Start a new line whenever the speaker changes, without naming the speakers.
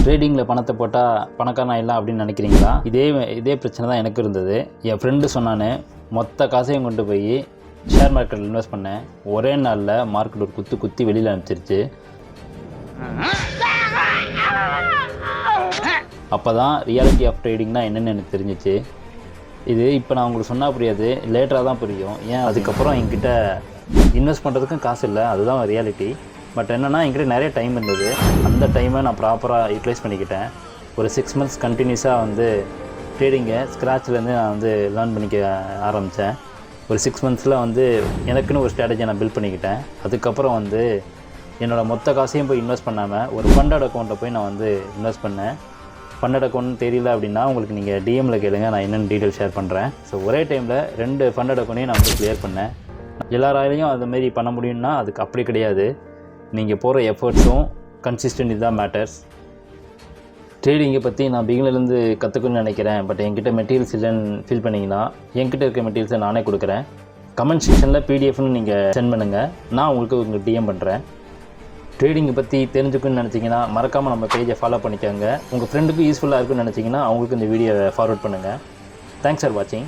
ட்ரேடிங்கில் பணத்தை போட்டால் பணக்காரன் ஆயிடலாம் அப்படின்னு நினைக்கிறீங்களா? இதே பிரச்சனை தான் எனக்கு இருந்தது. என் ஃப்ரெண்டு சொன்னானே, மொத்த காசையும் கொண்டு போய் ஷேர் மார்க்கெட்டில் இன்வெஸ்ட் பண்ணேன். ஒரே நாளில் மார்க்கெட் ஒரு குத்தி வெளியில் அனுப்பிச்சிருச்சு. அப்போ தான் ரியாலிட்டி ஆஃப் ட்ரேடிங்னா என்னென்னு எனக்கு தெரிஞ்சிச்சு. இது இப்போ நான் உங்களுக்கு சொன்னால் புரியாது, லேட்டராக தான் புரியும். ஏன் அதுக்கப்புறம் என்கிட்ட இன்வெஸ்ட் பண்ணுறதுக்கும் காசு இல்லை, அதுதான் ரியாலிட்டி. பட் என்னென்னா என்கிட்ட நிறைய டைம் இருந்தது. அந்த டைமை நான் ப்ராப்பராக யூட்டிலைஸ் பண்ணிக்கிட்டேன். ஒரு 6 months கண்டினியூஸாக வந்து ட்ரேடிங்கை ஸ்க்ராட்ச்லேருந்து நான் வந்து லேர்ன் பண்ணிக்க ஆரம்பித்தேன். ஒரு 6 monthஸில் வந்து எனக்குன்னு ஒரு ஸ்ட்ராட்டஜியை நான் பில்ட் பண்ணிக்கிட்டேன். அதுக்கப்புறம் வந்து என்னோடய மொத்த காசையும் போய் இன்வெஸ்ட் பண்ணாமல் ஒரு ஃபண்டட் அக்கௌண்ட்டை போய் நான் வந்து இன்வெஸ்ட் பண்ணேன். ஃபண்டட் அக்கௌண்ட் தெரியல அப்படின்னா உங்களுக்கு நீங்கள் டிஎம்மில் கேளுங்க, நான் என்னென்ன டீட்டெயில் ஷேர் பண்ணுறேன். ஸோ ஒரே டைமில் 2 ஃபண்டட் அக்கௌண்ட்டையும் நான் வந்து கிளியர் பண்ணேன். எல்லாராலையும் அதுமாரி பண்ண முடியும்னா அதுக்கு அப்படி கிடையாது. நீங்கள் போகிற எஃபர்ட்ஸும் கன்சிஸ்டன்ட் இதுதான் மேட்டர்ஸ். ட்ரேடிங்கை பற்றி நான் பிகினர்லேருந்து கற்றுக்கணும்னு நினைக்கிறேன், பட் என்கிட்ட மெட்டீரியல்ஸ் இல்லைன்னு ஃபீல் பண்ணிங்கன்னா என்கிட்ட இருக்க மெட்டீரியல்ஸை நானே கொடுக்குறேன். கமெண்ட் செக்ஷனில் பிடிஎஃப்னு நீங்கள் சென்ட் பண்ணுங்கள், நான் உங்களுக்கு டிஎம் பண்ணுறேன். ட்ரேடிங்கை பற்றி தெரிஞ்சுக்கணும்னு நினச்சிங்கன்னா மறக்காமல் நம்ம பேஜை ஃபாலோ பண்ணிக்கோங்க. உங்கள் ஃப்ரெண்டுக்கு யூஸ்ஃபுல்லாக இருக்குன்னு நினச்சிங்கன்னா அவங்களுக்கு இந்த வீடியோவை ஃபார்வர்ட் பண்ணுங்கள். தேங்க்ஸ் ஃபார் வாட்சிங்.